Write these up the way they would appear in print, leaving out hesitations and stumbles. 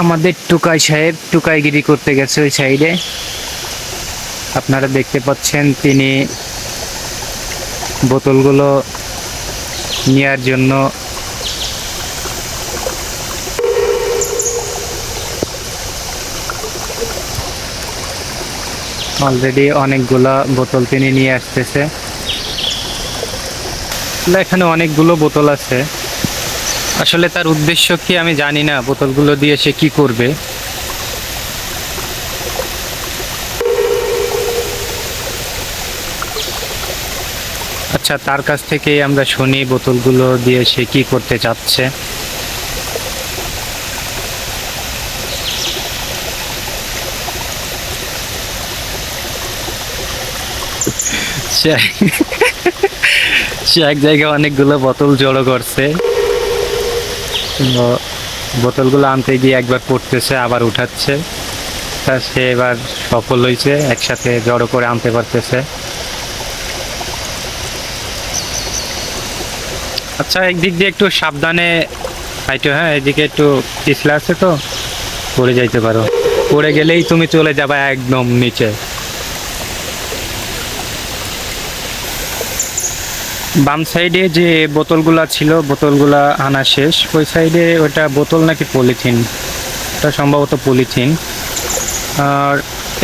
আমাদের টুকাই সাহেব টুকাইগিরি করতে গেছে ওই সাইডে। আপনারা দেখতে পাচ্ছেন তিনি বোতলগুলো নেওয়ার জন্য অলরেডি অনেকগুলা বোতল তিনি নিয়ে আসতেছে। এখানে অনেকগুলো বোতল আছে, আসলে তার উদ্দেশ্য কি আমি জানি না, বোতলগুলো দিয়ে সে কি করবে। আচ্ছা, তার কাছ থেকেই আমরা শুনি বোতলগুলো দিয়ে সে কি করতে চাচ্ছে। সে এক জায়গায় অনেকগুলো বোতল জড়ো করছে, বোতলগুলো আনতে গিয়ে একবার পড়তেছে আবার উঠাচ্ছে। তা সে এবার সফল হয়েছে, একসাথে জড়ো করে আনতে পারতেছে। আচ্ছা, একদিক দিয়ে একটু সাবধানে হাইটো, হ্যাঁ এদিকে একটু পিছলা আছে তো, পড়ে যাইতে পারো। পড়ে গেলেই তুমি চলে যাবে একদম নিচে। বাম সাইডে যে বোতলগুলা ছিল, বোতলগুলা আনা শেষ। ওই সাইডে ওটা বোতল নাকি পলিথিন, ওটা সম্ভবত পলিথিন। আর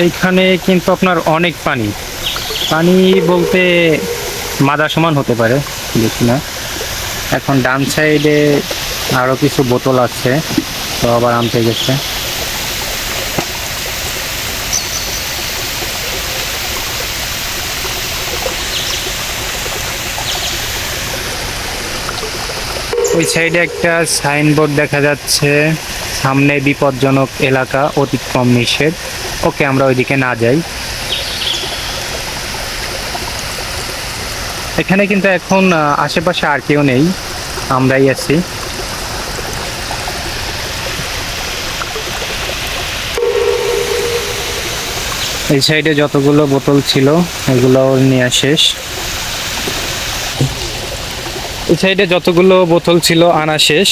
এইখানে কিন্তু আপনার অনেক পানি, পানি বলতে মাদা সমান হতে পারে, দেখি না। এখন ডান সাইডে আরও কিছু বোতল আছে, তো আবার আনতে গেছে। ওই সাইডে একটা সাইনবোর্ড দেখা যাচ্ছে, সামনে বিপজ্জনক এলাকা, অতিক্রম নিষেধ। ওকে, আমরা ওইদিকে না যাই। এখানে কিন্তু এখন আশেপাশে আর কেউ নেই, আমরাই আছি। এই সাইডে যতগুলো বোতল ছিল এগুলো নেওয়া শেষ। এই সাইডে যতগুলো বোতল ছিল আনা শেষ,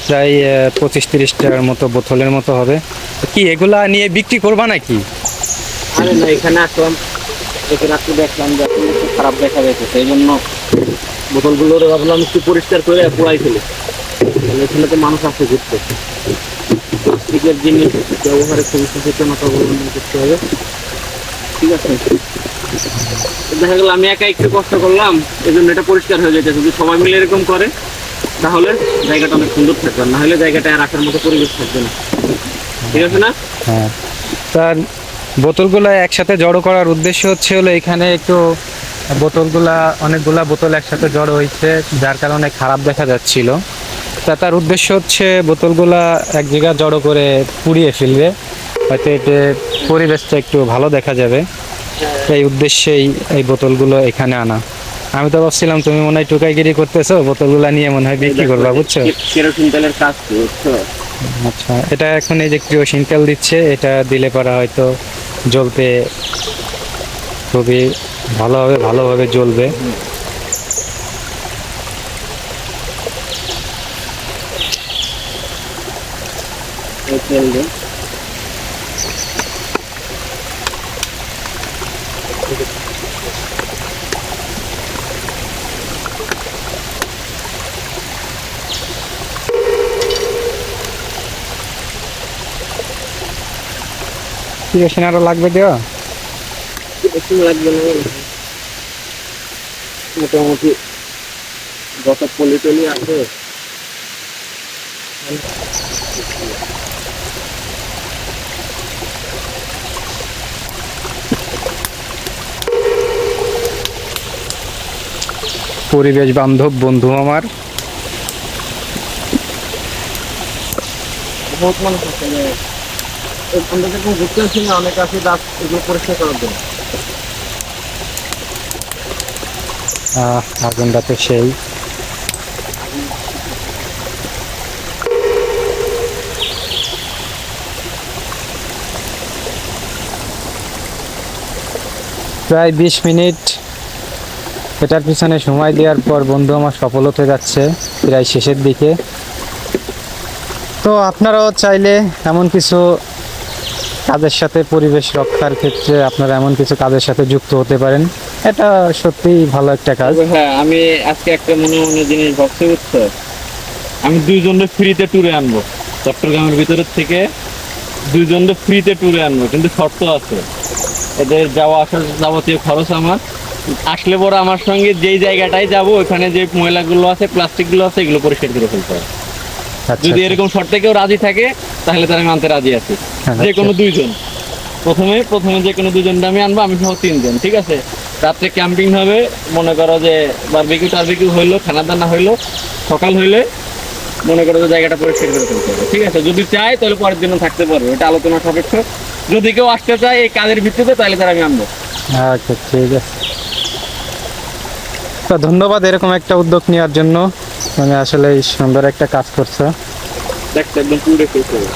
প্রায় 25-30টার মতো বোতলের মতো হবে। কি এগুলা নিয়ে বিক্রি করবা নাকি? আরে না, এখানে আসলাম, এখানে রাত্রে দেখলাম যে এখন একটু খারাপ দেখা যাচ্ছে, সেই জন্য বোতলগুলো ভাবলাম একটু পরিষ্কার করে পুরাই ফেলে। এখানে তো মানুষ আছে ঘুরতে, প্লাস্টিকের জিনিস ব্যবহারে খুবই সচেতনতা অবলম্বন করতে হবে। ঠিক আছে, দেখা গেল আমি একা একটু কষ্ট করলাম, এই জন্য এটা পরিষ্কার হয়ে যেতে। যদি সবাই মিলে এরকম করে তাহলে জায়গাটা অনেক সুন্দর থাকবে, না হলে জায়গাটা রাখার মতো পরিবেশ থাকবে না। ঠিক আছে না? হ্যাঁ, তার বোতলগুলো একসাথে জড়ো করার উদ্দেশ্য হলো এখানে একটু বোতলগুলা, অনেকগুলা বোতল একসাথে জড়ো হয়েছে, যার কারণে খারাপ দেখা যাচ্ছিল। তার উদ্দেশ্য হচ্ছে বোতলগুলা এক জায়গায় জড়ো করে পুড়িয়ে ফেলবে, হয়তো এতে পরিবেশটা একটু ভালো দেখা যাবে। এই উদ্দেশ্যেই এই বোতলগুলো এখানে আনা। আমি তো ভাবছিলাম তুমি মনে হয় টুকাইগিরি করতেছো, বোতলগুলা নিয়ে মনে হয় বিক্রি করবা, বুঝছো? কেরোসিন তেলের কাজ, বুঝছো? আচ্ছা, এটা এখন এই যে কেরোসিন তেল দিচ্ছে, এটা দিলে পরে হয়তো জ্বলতে খুবই ভালোভাবে জ্বলবে। তেল দিয়ে 30 আরো লাগবে দেওয়া? বেশি লাগবে না, মোটামুটি যত পলিটলি আছে। পরিবেশ বান্ধব বন্ধু আমার। বহুত মানুষ আছে, আমরা যখন ঘুরতে আসি না, অনেক আছে দাঁত এগুলো পরিষ্কার করার জন্য। আগুনটা তো সেই। প্রায় 20 মিনিট এটার পিছনে সময় দেওয়ার পর বন্ধু আমার সফল হতে যাচ্ছে, প্রায় শেষের দিকে। তো আপনারাও চাইলে এমন কিছু কাজের সাথে পরিবেশ রক্ষার ক্ষেত্রে আপনারা এমন কিছু কাজের সাথে যুক্ত হতে পারেন। এটা সত্যিই ভালো একটা কাজ। তবে হ্যাঁ, আমি আজকে একটা মনে মনে জিনিস ভাবছি, বুঝছো, আমি দুইজনের ফ্রিতে ট্যুরে আনবো চট্টগ্রামের ভিতরের থেকে, দুইজনের ফ্রিতে ট্যুরে আনবো, কিন্তু শর্ত আছে। এদের যাওয়া আসার যাবতীয় খরচ আমার, আসলে পরে আমার সঙ্গে যেই জায়গাটায় যাব ওখানে যে ময়লাগুলো আছে, প্লাস্টিকগুলো আছে, এগুলো পরিষ্কার করে ফেলতে হবে। আচ্ছা, যদি এরকম শর্তে কেউ রাজি থাকে তাহলে তারা আমি আনতে রাজি আছি। যে কোনো দুইজন, প্রথমে যে কোনো দুজনটা আমি আনবো, আমি সহ তিনজন, ঠিক আছে। রাত্রে ক্যাম্পিং হবে, মনে করো যে বারবিকিউ টারবিকিউ হইলো, খানা দানা হইলো, সকাল হইলে মনে করো যে জায়গাটা পরিষ্কার করে ফেলতে হবে, ঠিক আছে। যদি চায় তাহলে পরের দিনও থাকতে পারবে, এটা আলোচনা সাপেক্ষ। যদি কেউ আসতে চায় এই কাজের ভিত্তিতে তাহলে তারা আমি আনবো। আচ্ছা, ঠিক আছে। তো ধন্যবাদ এরকম একটা উদ্যোগ নেওয়ার জন্য, মানে আসলে সুন্দর একটা কাজ করছো। দেখতে একদম পুরো শেষ হবে।